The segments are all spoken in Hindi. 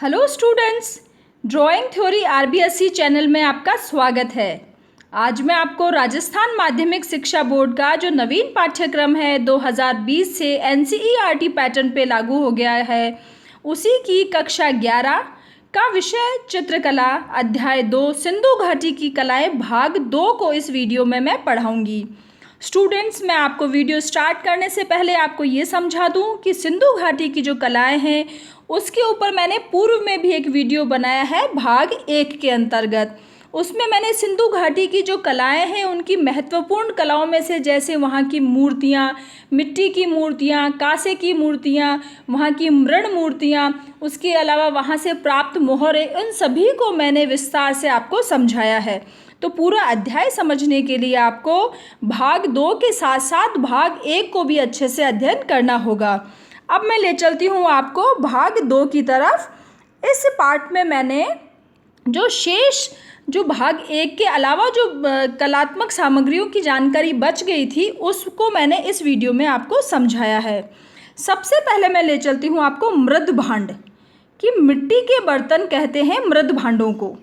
Hello students, drawing theory RBSE channel में आपका स्वागत है। आज मैं आपको राजस्थान माध्यमिक शिक्षा बोर्ड का जो नवीन पाठ्यक्रम है 2020 से एनसीईआरटी पैटर्न पे लागू हो गया है, उसी की कक्षा 11 का विषय चित्रकला अध्याय 2 सिंधु घाटी की कलाएं भाग 2 को इस वीडियो में मैं पढ़ाऊंगी। स्टूडेंट्स, मैं आपको वीडियो स्टार्ट करने से पहले आपको ये समझा दूं कि सिंधु घाटी की जो कलाएं हैं उसके ऊपर मैंने पूर्व में भी एक वीडियो बनाया है भाग 1 के अंतर्गत। उसमें मैंने सिंधु घाटी की जो कलाएं हैं उनकी महत्वपूर्ण कलाओं में से, जैसे वहाँ की मूर्तियाँ, मिट्टी की मूर्तियाँ, कांसे की मूर्तियाँ, वहाँ की मृण मूर्तियाँ, उसके अलावा वहाँ से प्राप्त मोहरें, इन सभी को मैंने विस्तार से आपको समझाया है। तो पूरा अध्याय समझने के लिए आपको भाग 2 के साथ साथ भाग 1 को भी अच्छे से अध्ययन करना होगा। अब मैं ले चलती हूँ आपको भाग 2 की तरफ। इस पार्ट में मैंने जो भाग 1 के अलावा जो कलात्मक सामग्रियों की जानकारी बच गई थी उसको मैंने इस वीडियो में आपको समझाया है। सबसे पहले मैं ले चलती हूँ आपको मृद भांड, कि मिट्टी के बर्तन कहते हैं मृद भांडों को।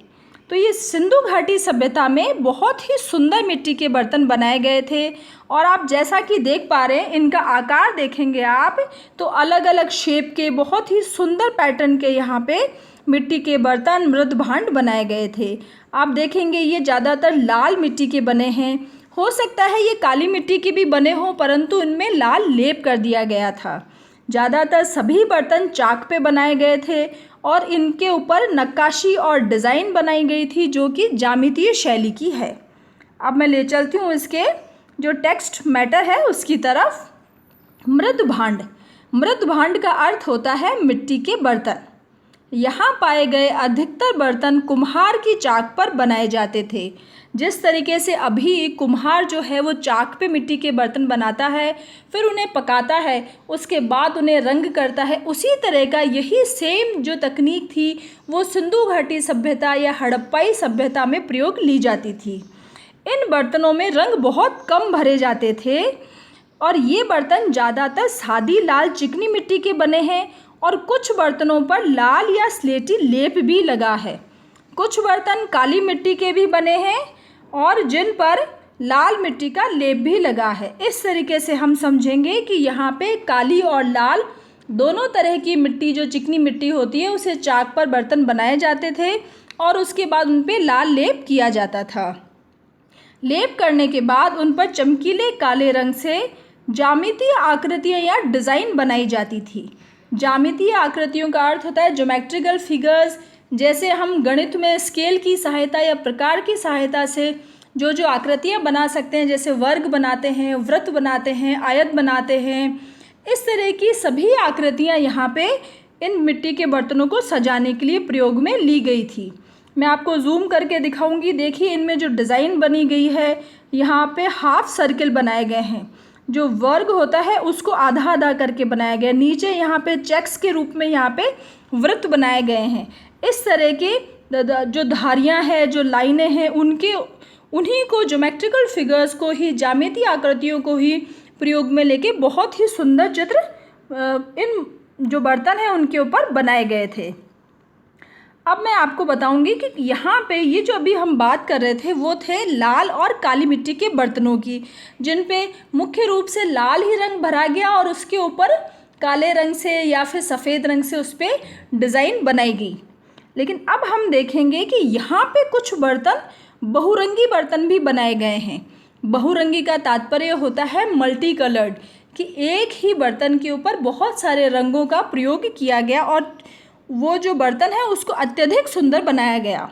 तो ये सिंधु घाटी सभ्यता में बहुत ही सुंदर मिट्टी के बर्तन बनाए गए थे, और आप जैसा कि देख पा रहे हैं इनका आकार देखेंगे आप तो अलग अलग शेप के बहुत ही सुंदर पैटर्न के यहाँ पे मिट्टी के बर्तन मृद भांड बनाए गए थे। आप देखेंगे ये ज़्यादातर लाल मिट्टी के बने हैं, हो सकता है ये काली मिट्टी के भी बने हों, परंतु इनमें लाल लेप कर दिया गया था। ज़्यादातर सभी बर्तन चाक पे बनाए गए थे और इनके ऊपर नक्काशी और डिज़ाइन बनाई गई थी जो कि ज्यामितीय शैली की है। अब मैं ले चलती हूँ इसके जो टेक्स्ट मैटर है उसकी तरफ। मृद भांड का अर्थ होता है मिट्टी के बर्तन। यहाँ पाए गए अधिकतर बर्तन कुम्हार की चाक पर बनाए जाते थे। जिस तरीके से अभी कुम्हार जो है वो चाक पे मिट्टी के बर्तन बनाता है, फिर उन्हें पकाता है, उसके बाद उन्हें रंग करता है, उसी तरह का यही सेम जो तकनीक थी वो सिंधु घाटी सभ्यता या हड़प्पाई सभ्यता में प्रयोग ली जाती थी। इन बर्तनों में रंग बहुत कम भरे जाते थे और ये बर्तन ज़्यादातर सादी लाल चिकनी मिट्टी के बने हैं, और कुछ बर्तनों पर लाल या स्लेटी लेप भी लगा है। कुछ बर्तन काली मिट्टी के भी बने हैं और जिन पर लाल मिट्टी का लेप भी लगा है। इस तरीके से हम समझेंगे कि यहाँ पे काली और लाल दोनों तरह की मिट्टी, जो चिकनी मिट्टी होती है, उसे चाक पर बर्तन बनाए जाते थे और उसके बाद उन पे लाल लेप किया जाता था। लेप करने के बाद उन पर चमकीले काले रंग से ज्यामितीय आकृतियाँ या डिज़ाइन बनाई जाती थी। ज्यामितीय आकृतियों का अर्थ होता है ज्योमेट्रिकल फिगर्स। जैसे हम गणित में स्केल की सहायता या प्रकार की सहायता से जो आकृतियाँ बना सकते हैं, जैसे वर्ग बनाते हैं, वृत्त बनाते हैं, आयत बनाते हैं, इस तरह की सभी आकृतियाँ यहाँ पे इन मिट्टी के बर्तनों को सजाने के लिए प्रयोग में ली गई थी। मैं आपको जूम करके दिखाऊंगी। देखिए इनमें जो डिज़ाइन बनी गई है, यहाँ पे हाफ सर्किल बनाए गए हैं। जो वर्ग होता है उसको आधा आधा करके बनाया गया। नीचे यहाँ पे चेक्स के रूप में यहाँ पे वृत्त बनाए गए हैं। इस तरह के जो धारियाँ हैं, जो लाइनें हैं, उन्हीं को ज्योमेट्रिकल फिगर्स को ही, ज्यामितीय आकृतियों को ही प्रयोग में लेके बहुत ही सुंदर चित्र इन जो बर्तन हैं उनके ऊपर बनाए गए थे। अब मैं आपको बताऊंगी कि यहाँ पे ये जो अभी हम बात कर रहे थे वो थे लाल और काली मिट्टी के बर्तनों की, जिन पे मुख्य रूप से लाल ही रंग भरा गया और उसके ऊपर काले रंग से या फिर सफ़ेद रंग से उस पर डिज़ाइन बनाई गई। लेकिन अब हम देखेंगे कि यहाँ पे कुछ बर्तन बहुरंगी बर्तन भी बनाए गए हैं। बहुरंगी का तात्पर्य होता है मल्टी कलर्ड, कि एक ही बर्तन के ऊपर बहुत सारे रंगों का प्रयोग किया गया और वो जो बर्तन है उसको अत्यधिक सुंदर बनाया गया।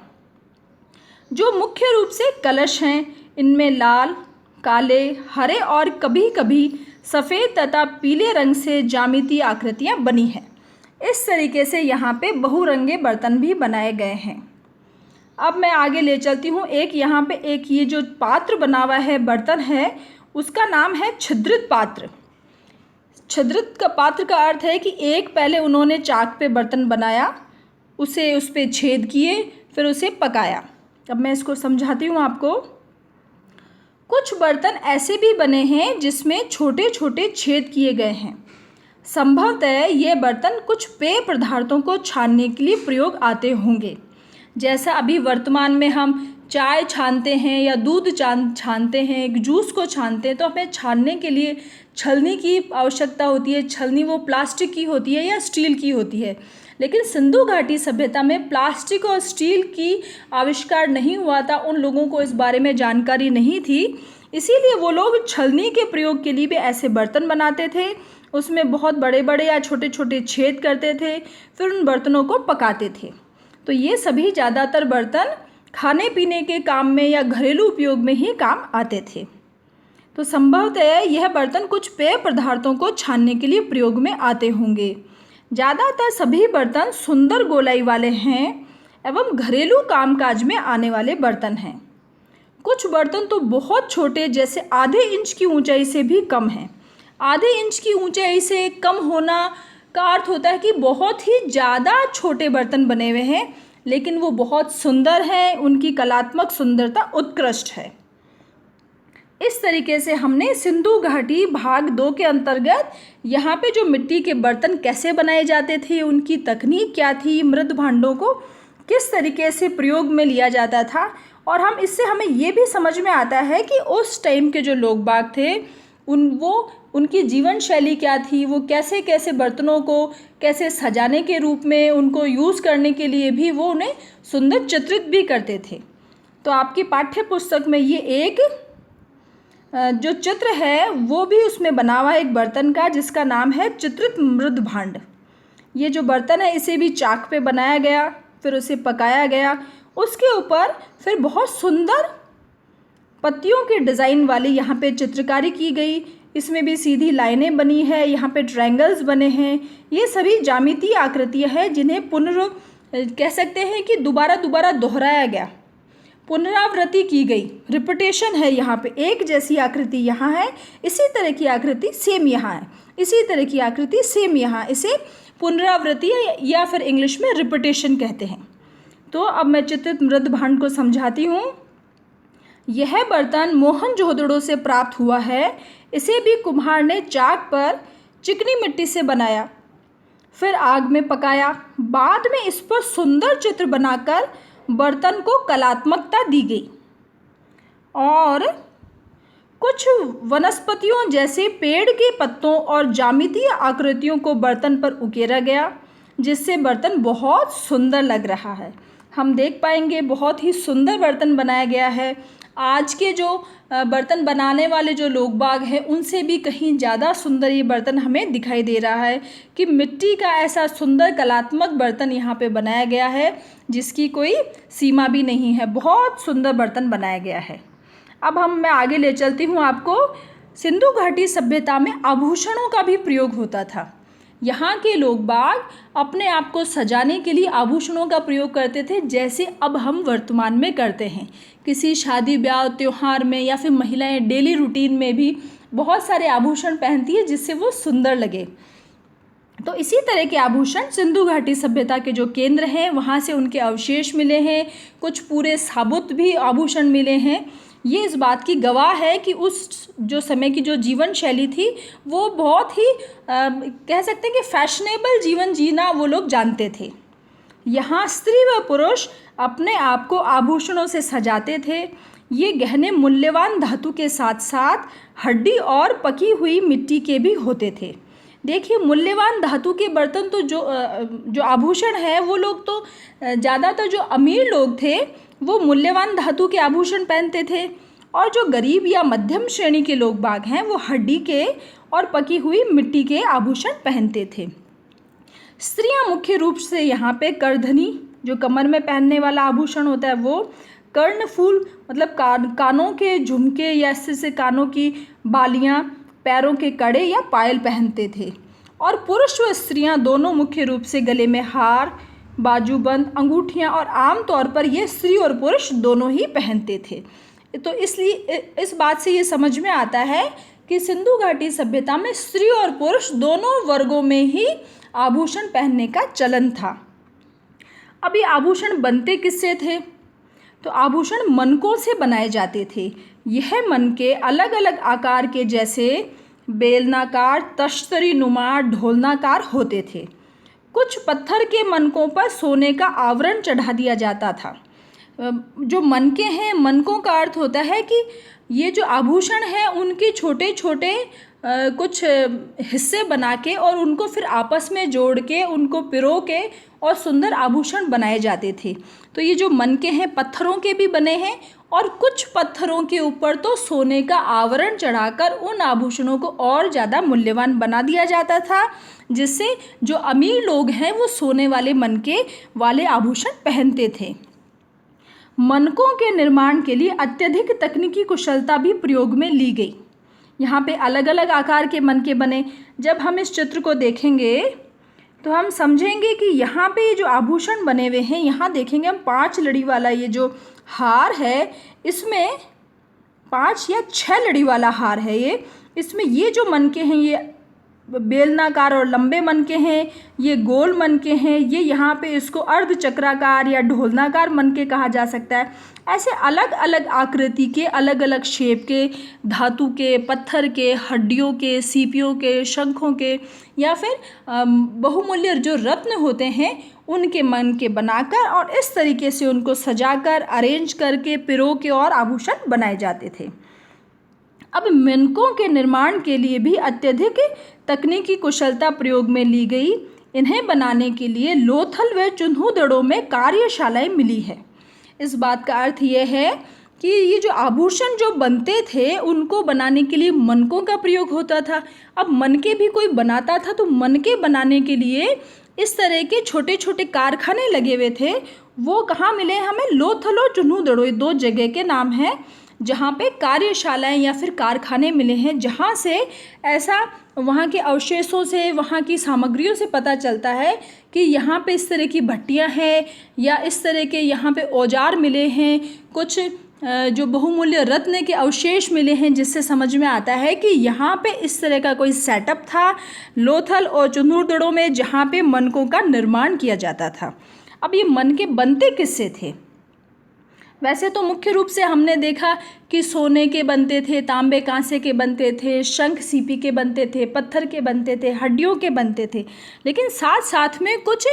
जो मुख्य रूप से कलश हैं, इनमें लाल, काले, हरे और कभी कभी सफ़ेद तथा पीले रंग से ज्यामितीय आकृतियाँ बनी हैं। इस तरीके से यहाँ पे बहुरंगे बर्तन भी बनाए गए हैं। अब मैं आगे ले चलती हूँ। यहाँ पे एक ये जो पात्र बना हुआ है, बर्तन है, उसका नाम है छिद्रित पात्र। छिद्रित का पात्र का अर्थ है कि एक पहले उन्होंने चाक पे बर्तन बनाया, उसे उस पे छेद किए, फिर उसे पकाया। अब मैं इसको समझाती हूँ आपको। कुछ बर्तन ऐसे भी बने हैं जिसमें छोटे छोटे छेद किए गए हैं। संभवतः ये बर्तन कुछ पेय पदार्थों को छानने के लिए प्रयोग आते होंगे। जैसा अभी वर्तमान में हम चाय छानते हैं या दूध छानते हैं, एक जूस को छानते हैं, तो हमें छानने के लिए छलनी की आवश्यकता होती है। छलनी वो प्लास्टिक की होती है या स्टील की होती है। लेकिन सिंधु घाटी सभ्यता में प्लास्टिक और स्टील की आविष्कार नहीं हुआ था, उन लोगों को इस बारे में जानकारी नहीं थी, इसीलिए वो लोग छलनी के प्रयोग के लिए भी ऐसे बर्तन बनाते थे। उसमें बहुत बड़े बड़े या छोटे छोटे छेद करते थे, फिर उन बर्तनों को पकाते थे। तो ये सभी ज़्यादातर बर्तन खाने पीने के काम में या घरेलू उपयोग में ही काम आते थे। तो संभवतः यह बर्तन कुछ पेय पदार्थों को छानने के लिए प्रयोग में आते होंगे। ज़्यादातर सभी बर्तन सुंदर गोलाई वाले हैं एवं घरेलू कामकाज में आने वाले बर्तन हैं। कुछ बर्तन तो बहुत छोटे, जैसे आधे इंच की ऊंचाई से भी कम हैं। आधे इंच की ऊंचाई से कम होना का अर्थ होता है कि बहुत ही ज़्यादा छोटे बर्तन बने हुए हैं, लेकिन वो बहुत सुंदर हैं, उनकी कलात्मक सुंदरता उत्कृष्ट है। इस तरीके से हमने सिंधु घाटी भाग 2 के अंतर्गत यहाँ पे जो मिट्टी के बर्तन कैसे बनाए जाते थे, उनकी तकनीक क्या थी, मृद भांडों को किस तरीके से प्रयोग में लिया जाता था, और हमें ये भी समझ में आता है कि उस टाइम के जो लोग बाग थे उनकी जीवन शैली क्या थी, वो कैसे कैसे बर्तनों को कैसे सजाने के रूप में उनको यूज़ करने के लिए भी वो उन्हें सुंदर चित्रित भी करते थे। तो आपकी पाठ्य पुस्तक में ये एक जो चित्र है वो भी उसमें बना हुआ है एक बर्तन का, जिसका नाम है चित्रित मृद भांड। ये जो बर्तन है इसे भी चाक पे बनाया गया, फिर उसे पकाया गया, उसके ऊपर फिर बहुत सुंदर पत्तियों के डिज़ाइन वाली यहाँ पे चित्रकारी की गई। इसमें भी सीधी लाइनें बनी है, यहाँ पे ट्रायंगल्स बने हैं। ये सभी ज्यामितीय आकृतियाँ हैं जिन्हें कह सकते हैं कि दोबारा दोहराया गया, पुनरावृत्ति की गई, रिपीटेशन है। यहाँ पे एक जैसी आकृति यहाँ है, इसी तरह की आकृति सेम यहाँ है, इसी तरह की आकृति सेम यहाँ, इसे पुनरावृत्ति या फिर इंग्लिश में रिपीटेशन कहते हैं। तो अब मैं चित्रित मृद भांड को समझाती हूँ। यह बर्तन मोहनजोदड़ो से प्राप्त हुआ है। इसे भी कुम्हार ने चाक पर चिकनी मिट्टी से बनाया, फिर आग में पकाया, बाद में इस पर सुंदर चित्र बनाकर बर्तन को कलात्मकता दी गई और कुछ वनस्पतियों जैसे पेड़ के पत्तों और ज्यामितीय आकृतियों को बर्तन पर उकेरा गया, जिससे बर्तन बहुत सुंदर लग रहा है। हम देख पाएंगे बहुत ही सुंदर बर्तन बनाया गया है। आज के जो बर्तन बनाने वाले जो लोग बाग हैं उनसे भी कहीं ज़्यादा सुंदर ये बर्तन हमें दिखाई दे रहा है कि मिट्टी का ऐसा सुंदर कलात्मक बर्तन यहाँ पे बनाया गया है जिसकी कोई सीमा भी नहीं है। बहुत सुंदर बर्तन बनाया गया है। अब मैं आगे ले चलती हूँ आपको। सिंधु घाटी सभ्यता में आभूषणों का भी प्रयोग होता था। यहाँ के लोग बाग अपने आप को सजाने के लिए आभूषणों का प्रयोग करते थे, जैसे अब हम वर्तमान में करते हैं। किसी शादी ब्याह त्यौहार में या फिर महिलाएं डेली रूटीन में भी बहुत सारे आभूषण पहनती है जिससे वो सुंदर लगे। तो इसी तरह के आभूषण सिंधु घाटी सभ्यता के जो केंद्र हैं वहाँ से उनके अवशेष मिले हैं। कुछ पूरे साबुत भी आभूषण मिले हैं। ये इस बात की गवाह है कि उस जो समय की जो जीवन शैली थी वो बहुत ही कह सकते हैं कि फैशनेबल जीवन जीना वो लोग जानते थे। यहाँ स्त्री व पुरुष अपने आप को आभूषणों से सजाते थे। ये गहने मूल्यवान धातु के साथ साथ हड्डी और पकी हुई मिट्टी के भी होते थे। देखिए, मूल्यवान धातु के बर्तन तो जो आभूषण है वो लोग तो ज़्यादातर जो अमीर लोग थे वो मूल्यवान धातु के आभूषण पहनते थे, और जो गरीब या मध्यम श्रेणी के लोग बाग हैं वो हड्डी के और पकी हुई मिट्टी के आभूषण पहनते थे। स्त्रियां मुख्य रूप से यहाँ पे करधनी, जो कमर में पहनने वाला आभूषण होता है, वो कर्णफूल मतलब कानों के झुमके या इससे कानों की बालियाँ, पैरों के कड़े या पायल पहनते थे। और पुरुष व स्त्रियां दोनों मुख्य रूप से गले में हार, बाजूबंद, अंगूठियां, और आमतौर पर ये स्त्री और पुरुष दोनों ही पहनते थे। तो इसलिए इस बात से ये समझ में आता है कि सिंधु घाटी सभ्यता में स्त्री और पुरुष दोनों वर्गों में ही आभूषण पहनने का चलन था। अब ये आभूषण बनते किससे थे? तो आभूषण मनकों से बनाए जाते थे। यह मनके अलग अलग आकार के, जैसे बेलनाकार, तश्तरी नुमा, ढोलनाकार होते थे। कुछ पत्थर के मनकों पर सोने का आवरण चढ़ा दिया जाता था। जो मनके हैं, मनकों का अर्थ होता है कि ये जो आभूषण हैं उनके छोटे छोटे कुछ हिस्से बना के और उनको फिर आपस में जोड़ के उनको पिरो के और सुंदर आभूषण बनाए जाते थे। तो ये जो मनके हैं पत्थरों के भी बने हैं और कुछ पत्थरों के ऊपर तो सोने का आवरण चढ़ाकर उन आभूषणों को और ज़्यादा मूल्यवान बना दिया जाता था, जिससे जो अमीर लोग हैं वो सोने वाले मनके वाले आभूषण पहनते थे। मनकों के निर्माण के लिए अत्यधिक तकनीकी कुशलता भी प्रयोग में ली गई। यहाँ पे अलग अलग आकार के मनके बने। जब हम इस चित्र को देखेंगे तो हम समझेंगे कि यहाँ पे जो आभूषण बने हुए हैं, यहाँ देखेंगे हम 5 लड़ी वाला ये जो हार है, इसमें 5 या 6 लड़ी वाला हार है ये। इसमें ये जो मनके हैं ये बेलनाकार और लंबे मनके हैं, ये गोल मनके हैं, ये यहाँ पे इसको अर्धचक्राकार या ढोलनाकार मनके कहा जा सकता है। ऐसे अलग अलग आकृति के, अलग अलग शेप के, धातु के, पत्थर के, हड्डियों के, सीपियों के, शंखों के या फिर बहुमूल्य जो रत्न होते हैं उनके मनके बनाकर और इस तरीके से उनको सजाकर, अरेंज करके, पिरो के और आभूषण बनाए जाते थे। अब मनकों के निर्माण के लिए भी अत्यधिक तकनीकी कुशलता प्रयोग में ली गई। इन्हें बनाने के लिए लोथल व चुन्हुदड़ों में कार्यशालाएं मिली है। इस बात का अर्थ यह है कि ये जो आभूषण जो बनते थे उनको बनाने के लिए मनकों का प्रयोग होता था। अब मनके भी कोई बनाता था तो मनके बनाने के लिए इस तरह के छोटे छोटे कारखाने लगे हुए थे। वो कहाँ मिले हमें? लोथल और चुन्हुदड़ों, ये 2 जगह के नाम हैं जहाँ पे कार्यशालाएं या फिर कारखाने मिले हैं, जहाँ से ऐसा वहाँ के अवशेषों से, वहाँ की सामग्रियों से पता चलता है कि यहाँ पे इस तरह की भट्टियाँ हैं या इस तरह के यहाँ पे औजार मिले हैं, कुछ जो बहुमूल्य रत्न के अवशेष मिले हैं, जिससे समझ में आता है कि यहाँ पे इस तरह का कोई सेटअप था लोथल और चुन्हुदड़ों में, जहाँ पे मनकों का निर्माण किया जाता था। अब ये मनके बनते किससे थे? वैसे तो मुख्य रूप से हमने देखा कि सोने के बनते थे, तांबे कांसे के बनते थे, शंख सीपी के बनते थे, पत्थर के बनते थे, हड्डियों के बनते थे, लेकिन साथ साथ में कुछ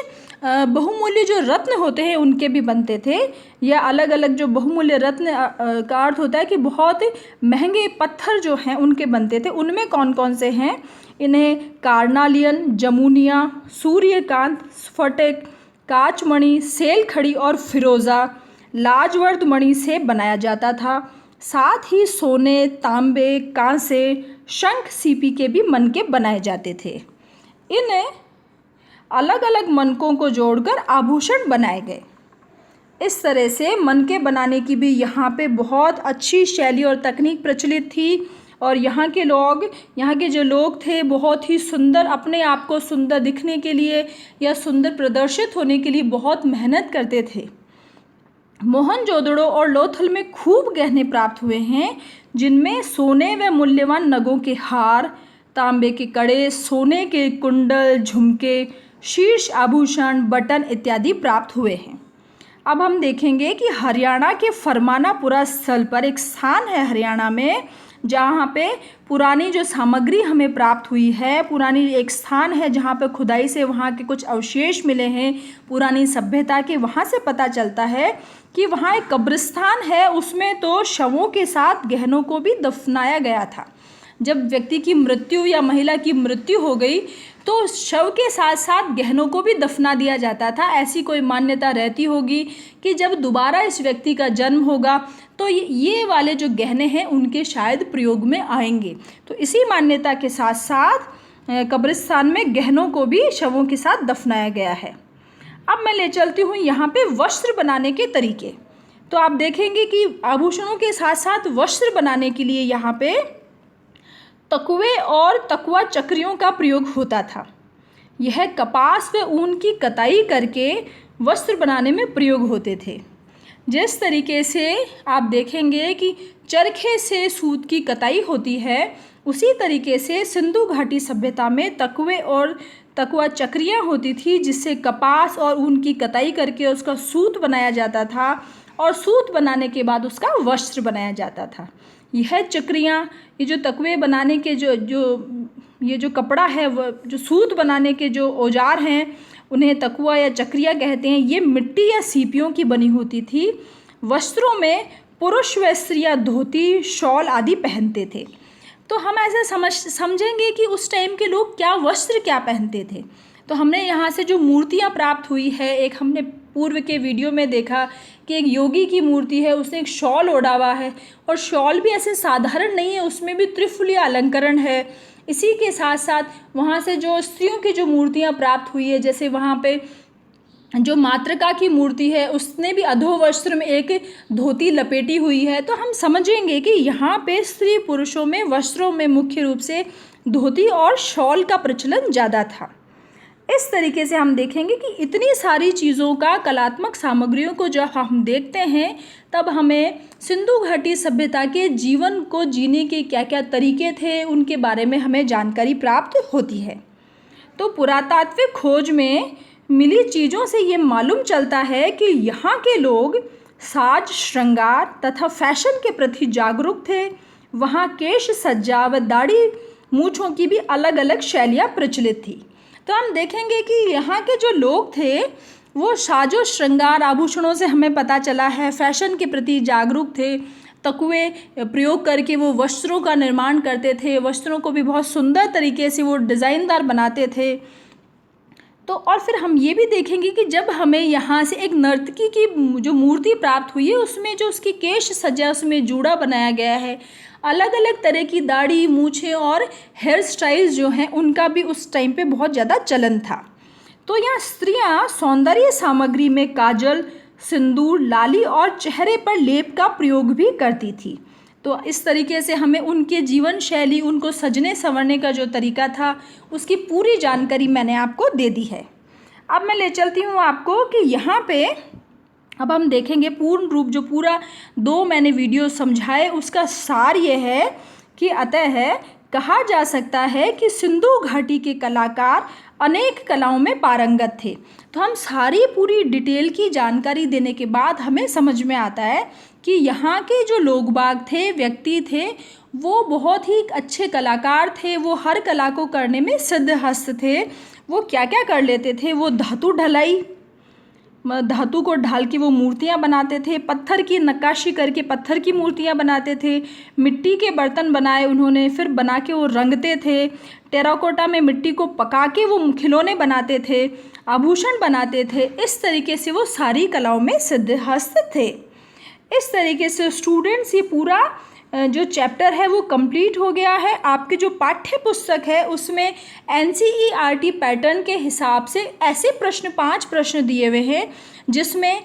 बहुमूल्य जो रत्न होते हैं उनके भी बनते थे। या अलग अलग जो बहुमूल्य रत्न का अर्थ होता है कि बहुत महंगे पत्थर जो हैं उनके बनते थे। उनमें कौन कौन से हैं? इन्हें कार्नालियन, जमुनिया, सूर्यकांत, स्फटिक, काचमणि, सेलखड़ी और फिरोज़ा, लाजवर्द मणि से बनाया जाता था। साथ ही सोने, तांबे, कांसे, शंख सीपी के भी मनके बनाए जाते थे। इन अलग अलग मनकों को जोड़कर आभूषण बनाए गए। इस तरह से मनके बनाने की भी यहाँ पे बहुत अच्छी शैली और तकनीक प्रचलित थी और यहाँ के जो लोग थे बहुत ही सुंदर, अपने आप को सुंदर दिखने के लिए या सुंदर प्रदर्शित होने के लिए बहुत मेहनत करते थे। मोहनजोदड़ो और लोथल में खूब गहने प्राप्त हुए हैं, जिनमें सोने व मूल्यवान नगों के हार, तांबे के कड़े, सोने के कुंडल, झुमके, शीर्ष आभूषण, बटन इत्यादि प्राप्त हुए हैं। अब हम देखेंगे कि हरियाणा के फरमानापुरा स्थल पर एक स्थान है हरियाणा में, जहाँ पे पुरानी जो सामग्री हमें प्राप्त हुई है, पुरानी एक स्थान है जहाँ पे खुदाई से वहाँ के कुछ अवशेष मिले हैं पुरानी सभ्यता के। वहाँ से पता चलता है कि वहाँ एक कब्रिस्तान है, उसमें तो शवों के साथ गहनों को भी दफनाया गया था। जब व्यक्ति की मृत्यु या महिला की मृत्यु हो गई तो शव के साथ साथ गहनों को भी दफना दिया जाता था। ऐसी कोई मान्यता रहती होगी कि जब दोबारा इस व्यक्ति का जन्म होगा तो ये वाले जो गहने हैं उनके शायद प्रयोग में आएंगे। तो इसी मान्यता के साथ साथ कब्रिस्तान में गहनों को भी शवों के साथ दफनाया गया है। अब मैं ले चलती हूँ यहाँ पे वस्त्र बनाने के तरीके। तो आप देखेंगे कि आभूषणों के साथ साथ वस्त्र बनाने के लिए यहाँ पे तकुए और तकुआ चक्रियों का प्रयोग होता था। यह कपास व ऊन की कताई करके वस्त्र बनाने में प्रयोग होते थे। जिस तरीके से आप देखेंगे कि चरखे से सूत की कताई होती है, उसी तरीके से सिंधु घाटी सभ्यता में तकुए और तकुआ चक्रियाँ होती थी, जिससे कपास और ऊन की कताई करके उसका सूत बनाया जाता था और सूत बनाने के बाद उसका वस्त्र बनाया जाता था। यह चक्रियाँ, ये जो तकवे बनाने के ये जो कपड़ा है, वो जो सूत बनाने के जो औजार हैं उन्हें तकुआ या चक्रिया कहते हैं। ये मिट्टी या सीपियों की बनी होती थी। वस्त्रों में पुरुष व स्त्रियाँ धोती, शॉल आदि पहनते थे। तो हम ऐसे समझेंगे कि उस टाइम के लोग वस्त्र क्या पहनते थे। तो हमने यहाँ से जो मूर्तियाँ प्राप्त हुई है, एक हमने पूर्व के वीडियो में देखा कि एक योगी की मूर्ति है, उसने एक शॉल ओढ़ा हुआ है और शॉल भी ऐसे साधारण नहीं है, उसमें भी त्रिफुली अलंकरण है। इसी के साथ साथ वहाँ से जो स्त्रियों की जो मूर्तियाँ प्राप्त हुई है, जैसे वहाँ पे जो मातृका की मूर्ति है उसने भी अधोवस्त्र में एक धोती लपेटी हुई है। तो हम समझेंगे कि यहाँ पे स्त्री पुरुषों में वस्त्रों में मुख्य रूप से धोती और शॉल का प्रचलन ज़्यादा था। इस तरीके से हम देखेंगे कि इतनी सारी चीज़ों का, कलात्मक सामग्रियों को जब हम देखते हैं तब हमें सिंधु घाटी सभ्यता के जीवन को जीने के क्या क्या तरीके थे उनके बारे में हमें जानकारी प्राप्त होती है। तो पुरातात्विक खोज में मिली चीज़ों से ये मालूम चलता है कि यहाँ के लोग साज, श्रृंगार तथा फैशन के प्रति जागरूक थे। वहाँ केश सज्जा व दाढ़ी मूछों की भी अलग अलग शैलियाँ प्रचलित थी। तो हम देखेंगे कि यहाँ के जो लोग थे वो साजो श्रृंगार आभूषणों से हमें पता चला है, फैशन के प्रति जागरूक थे, तकुए प्रयोग करके वो वस्त्रों का निर्माण करते थे, वस्त्रों को भी बहुत सुंदर तरीके से वो डिज़ाइनदार बनाते थे। तो और फिर हम ये भी देखेंगे कि जब हमें यहाँ से एक नर्तकी की जो मूर्ति प्राप्त हुई है उसमें जो उसकी केश सज्जा, उसमें जूड़ा बनाया गया है, अलग अलग तरह की दाढ़ी, मूछें और हेयर स्टाइल्स जो हैं उनका भी उस टाइम पे बहुत ज़्यादा चलन था। तो यहाँ स्त्रियाँ सौंदर्य सामग्री में काजल, सिंदूर, लाली और चेहरे पर लेप का प्रयोग भी करती थी। तो इस तरीके से हमें उनके जीवन शैली, उनको सजने संवरने का जो तरीका था उसकी पूरी जानकारी मैंने आपको दे दी है। अब मैं ले चलती हूँ आपको कि यहाँ पे अब हम देखेंगे पूर्ण रूप, जो पूरा 2 मैंने वीडियो समझाए उसका सार ये है कि अतः कहा जा सकता है कि सिंधु घाटी के कलाकार अनेक कलाओं में पारंगत थे। तो हम सारी पूरी डिटेल की जानकारी देने के बाद हमें समझ में आता है कि यहाँ के जो लोग बाग थे, व्यक्ति थे, वो बहुत ही अच्छे कलाकार थे। वो हर कला को करने में सिद्धहस्त थे। वो क्या क्या कर लेते थे, वो धातु ढलाई, धातु को ढाल के वो मूर्तियाँ बनाते थे, पत्थर की नक्काशी करके पत्थर की मूर्तियाँ बनाते थे, मिट्टी के बर्तन बनाए उन्होंने, फिर बना के वो रंगते थे, टेराकोटा में मिट्टी को पका के वो खिलौने बनाते थे, आभूषण बनाते थे। इस तरीके से वो सारी कलाओं में सिद्धहस्त थे। इस तरीके से स्टूडेंट्स ये पूरा जो चैप्टर है वो कंप्लीट हो गया है। आपके जो पाठ्य पुस्तक है उसमें NCERT पैटर्न के हिसाब से ऐसे 5 प्रश्न दिए हुए हैं जिसमें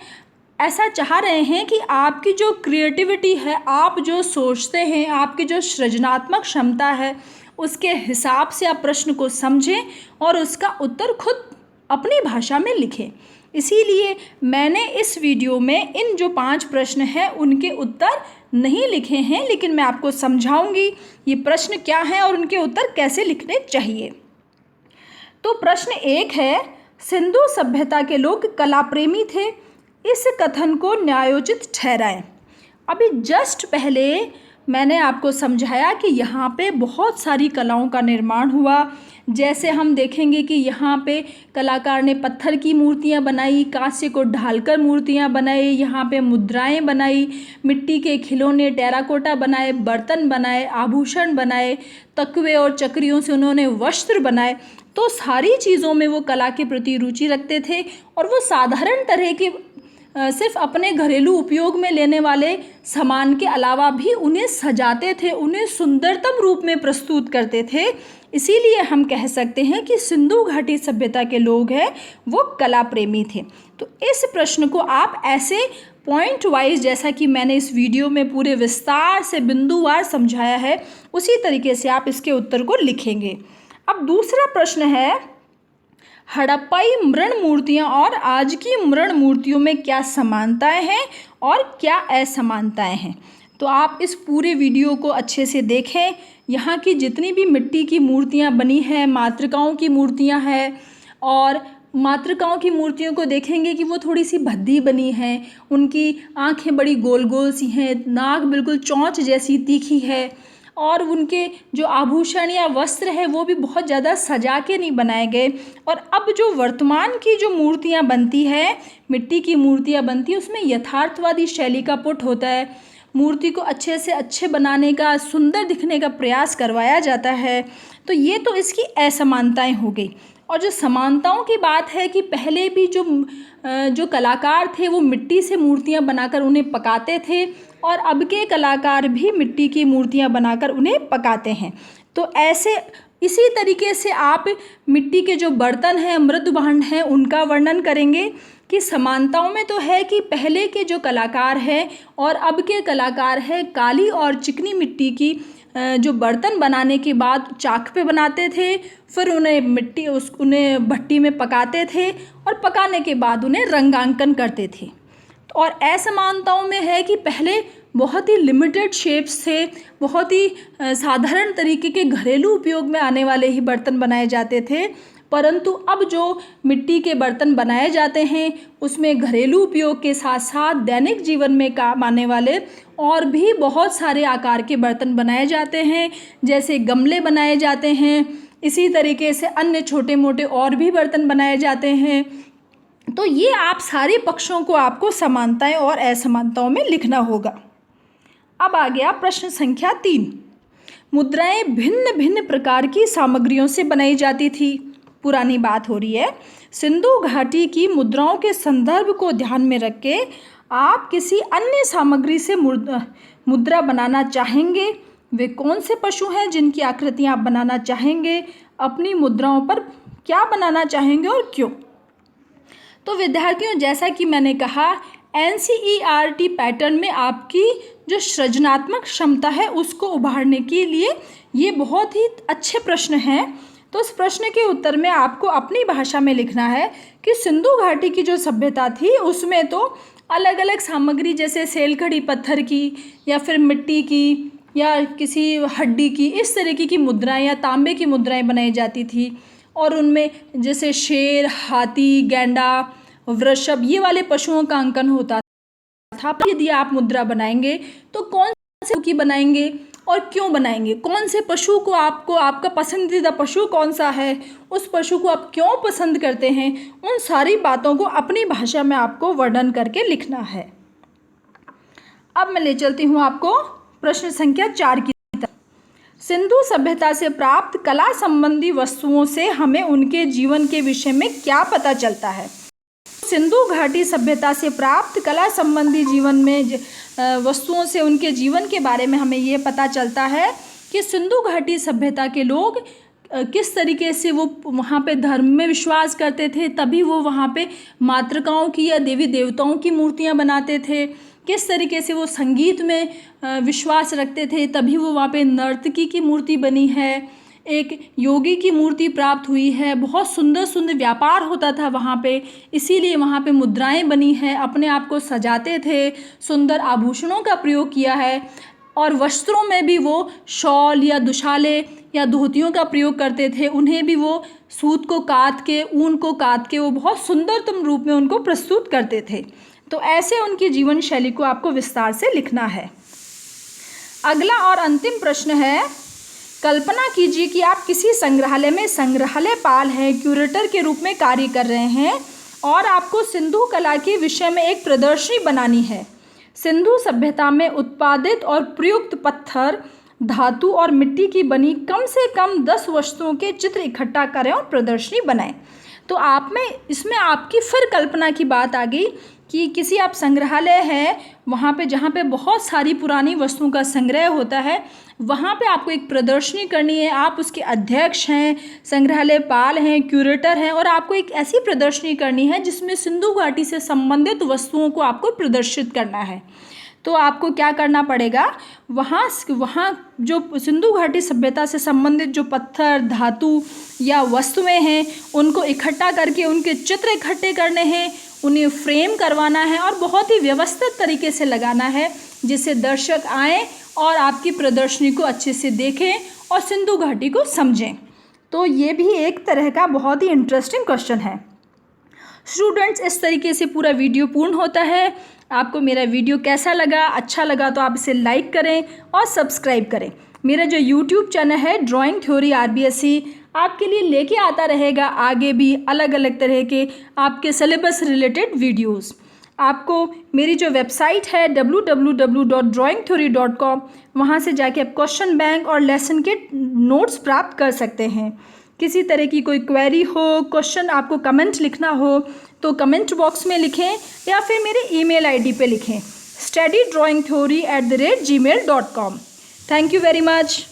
ऐसा चाह रहे हैं कि आपकी जो क्रिएटिविटी है, आप जो सोचते हैं, आपकी जो सृजनात्मक क्षमता है, उसके हिसाब से आप प्रश्न को समझें और उसका उत्तर खुद अपनी भाषा में लिखें। इसीलिए मैंने इस वीडियो में इन जो 5 प्रश्न हैं उनके उत्तर नहीं लिखे हैं, लेकिन मैं आपको समझाऊंगी ये प्रश्न क्या हैं और उनके उत्तर कैसे लिखने चाहिए। तो प्रश्न 1 है, सिंधु सभ्यता के लोग कला प्रेमी थे, इस कथन को न्यायोचित ठहराएं। अभी जस्ट पहले मैंने आपको समझाया कि यहाँ पे बहुत सारी कलाओं का निर्माण हुआ। जैसे हम देखेंगे कि यहाँ पे कलाकार ने पत्थर की मूर्तियाँ बनाई, कांस्य को ढालकर मूर्तियाँ बनाई, यहाँ पे मुद्राएं बनाई, मिट्टी के खिलौने, टेराकोटा बनाए, बर्तन बनाए, आभूषण बनाए, तकवे और चक्रियों से उन्होंने वस्त्र बनाए। तो सारी चीज़ों में वो कला के प्रति रुचि रखते थे और वो साधारण तरह के सिर्फ अपने घरेलू उपयोग में लेने वाले सामान के अलावा भी उन्हें सजाते थे, उन्हें सुंदरतम रूप में प्रस्तुत करते थे। इसीलिए हम कह सकते हैं कि सिंधु घाटी सभ्यता के लोग हैं वो कला प्रेमी थे। तो इस प्रश्न को आप ऐसे पॉइंट वाइज, जैसा कि मैंने इस वीडियो में पूरे विस्तार से बिंदुवार समझाया है, उसी तरीके से आप इसके उत्तर को लिखेंगे। अब दूसरा प्रश्न है, हड़प्पाई मृण मूर्तियाँ और आज की मृण मूर्तियों में क्या समानताएं हैं और क्या असमानताएं हैं। तो आप इस पूरे वीडियो को अच्छे से देखें। यहाँ की जितनी भी मिट्टी की मूर्तियाँ बनी हैं, मातृकाओं की मूर्तियाँ हैं और मातृकाओं की मूर्तियों को देखेंगे कि वो थोड़ी सी भद्दी बनी हैं, उनकी आंखें बड़ी गोल गोल सी हैं, नाक बिल्कुल चोंच जैसी तीखी है, और उनके जो आभूषण या वस्त्र है वो भी बहुत ज़्यादा सजा के नहीं बनाए गए। और अब जो वर्तमान की जो मूर्तियाँ बनती है, मिट्टी की मूर्तियाँ बनती है, उसमें यथार्थवादी शैली का पुट होता है। मूर्ति को अच्छे से अच्छे बनाने का, सुंदर दिखने का प्रयास करवाया जाता है। तो ये तो इसकी असमानताएं हो गई। और जो समानताओं की बात है कि पहले भी जो कलाकार थे वो मिट्टी से मूर्तियां बनाकर उन्हें पकाते थे, और अब के कलाकार भी मिट्टी की मूर्तियां बनाकर उन्हें पकाते हैं। तो ऐसे इसी तरीके से आप मिट्टी के जो बर्तन हैं, मृद भांड हैं, उनका वर्णन करेंगे कि समानताओं में तो है कि पहले के जो कलाकार हैं और अब के कलाकार हैं, काली और चिकनी मिट्टी की जो बर्तन बनाने के बाद चाक पे बनाते थे, फिर उन्हें भट्टी में पकाते थे, और पकाने के बाद उन्हें रंगांकन करते थे। और असमानताओं में है कि पहले बहुत ही लिमिटेड शेप्स थे, बहुत ही साधारण तरीके के घरेलू उपयोग में आने वाले ही बर्तन बनाए जाते थे, परंतु अब जो मिट्टी के बर्तन बनाए जाते हैं उसमें घरेलू उपयोग के साथ साथ दैनिक जीवन में काम आने वाले और भी बहुत सारे आकार के बर्तन बनाए जाते हैं, जैसे गमले बनाए जाते हैं। इसी तरीके से अन्य छोटे मोटे और भी बर्तन बनाए जाते हैं। तो ये आप सारे पक्षों को आपको समानताएं और असमानताओं में लिखना होगा। अब आ गया प्रश्न संख्या 3। मुद्राएं भिन्न भिन्न प्रकार की सामग्रियों से बनाई जाती थी। पुरानी बात हो रही है। सिंधु घाटी की मुद्राओं के संदर्भ को ध्यान में रख के आप किसी अन्य सामग्री से मुद्रा बनाना चाहेंगे। वे कौन से पशु हैं जिनकी आकृतियाँ आप बनाना चाहेंगे? अपनी मुद्राओं पर क्या बनाना चाहेंगे और क्यों? तो विद्यार्थियों, जैसा कि मैंने कहा, NCERT पैटर्न में आपकी जो सृजनात्मक क्षमता है उसको उभारने के लिए ये बहुत ही अच्छे प्रश्न हैं। तो इस प्रश्न के उत्तर में आपको अपनी भाषा में लिखना है कि सिंधु घाटी की जो सभ्यता थी उसमें तो अलग अलग सामग्री जैसे सेलखड़ी पत्थर की या फिर मिट्टी की या किसी हड्डी की, इस तरीके की मुद्राएं या तांबे की मुद्राएं बनाई जाती थी। और उनमें जैसे शेर, हाथी, गैंडा, वृषभ, ये वाले पशुओं का अंकन होता था। यदि आप मुद्रा बनाएंगे तो कौन से की बनाएंगे और क्यों बनाएंगे? कौन से पशु को आपका पसंदीदा पशु कौन सा है, उस पशु को आप क्यों पसंद करते हैं, उन सारी बातों को अपनी भाषा में आपको वर्णन करके लिखना है। अब मैं ले चलती हूँ आपको प्रश्न संख्या 4 की तरफ। सिंधु सभ्यता से प्राप्त कला संबंधी वस्तुओं से हमें उनके जीवन के विषय में क्या पता चलता है? सिंधु घाटी सभ्यता से प्राप्त कला संबंधी जीवन में वस्तुओं से उनके जीवन के बारे में हमें ये पता चलता है कि सिंधु घाटी सभ्यता के लोग किस तरीके से वो वहाँ पे धर्म में विश्वास करते थे, तभी वो वहाँ पे मातृकाओं की या देवी देवताओं की मूर्तियाँ बनाते थे। किस तरीके से वो संगीत में विश्वास रखते थे, तभी वो वहाँ पे नर्तकी की मूर्ति बनी है, एक योगी की मूर्ति प्राप्त हुई है। बहुत सुंदर सुंदर व्यापार होता था वहाँ पे, इसीलिए वहाँ पे मुद्राएं बनी हैं। अपने आप को सजाते थे, सुंदर आभूषणों का प्रयोग किया है, और वस्त्रों में भी वो शॉल या दुशाले या धोतियों का प्रयोग करते थे। उन्हें भी वो सूत को काट के, ऊन को काट के वो बहुत सुंदरतम रूप में उनको प्रस्तुत करते थे। तो ऐसे उनकी जीवन शैली को आपको विस्तार से लिखना है। अगला और अंतिम प्रश्न है, कल्पना कीजिए कि आप किसी संग्रहालय में संग्रहालयपाल हैं, क्यूरेटर के रूप में कार्य कर रहे हैं, और आपको सिंधु कला के विषय में एक प्रदर्शनी बनानी है। सिंधु सभ्यता में उत्पादित और प्रयुक्त पत्थर, धातु और मिट्टी की बनी कम से कम 10 वस्तुओं के चित्र इकट्ठा करें और प्रदर्शनी बनाएं। तो आप में इसमें आपकी फिर कल्पना की बात आ गई कि किसी आप संग्रहालय है, वहाँ पे जहाँ पे बहुत सारी पुरानी वस्तुओं का संग्रह होता है, वहाँ पे आपको एक प्रदर्शनी करनी है। आप उसके अध्यक्ष हैं, संग्रहालयपाल हैं, क्यूरेटर हैं, और आपको एक ऐसी प्रदर्शनी करनी है जिसमें सिंधु घाटी से संबंधित वस्तुओं को आपको प्रदर्शित करना है। तो आपको क्या करना पड़ेगा, वहाँ जो सिंधु घाटी सभ्यता से संबंधित जो पत्थर, धातु या वस्तुएं हैं, उनको इकट्ठा करके उनके चित्र इकट्ठे करने हैं, उन्हें फ्रेम करवाना है और बहुत ही व्यवस्थित तरीके से लगाना है, जिससे दर्शक आएँ और आपकी प्रदर्शनी को अच्छे से देखें और सिंधु घाटी को समझें। तो ये भी एक तरह का बहुत ही इंटरेस्टिंग क्वेश्चन है। स्टूडेंट्स, इस तरीके से पूरा वीडियो पूर्ण होता है। आपको मेरा वीडियो कैसा लगा? अच्छा लगा तो आप इसे लाइक करें और सब्सक्राइब करें। मेरा जो यूट्यूब चैनल है ड्राइंग थ्योरी RBSE आपके लिए लेके आता रहेगा आगे भी अलग अलग तरह के आपके सिलेबस रिलेटेड वीडियोस। आपको मेरी जो वेबसाइट है www.drawingtheory.com, वहाँ से जाके आप क्वेश्चन बैंक और लेसन के नोट्स प्राप्त कर सकते हैं। किसी तरह की कोई क्वेरी हो, क्वेश्चन आपको कमेंट लिखना हो तो कमेंट बॉक्स में लिखें या फिर मेरे ईमेल ID पे लिखें study drawing theory@gmail.com। Thank you very much.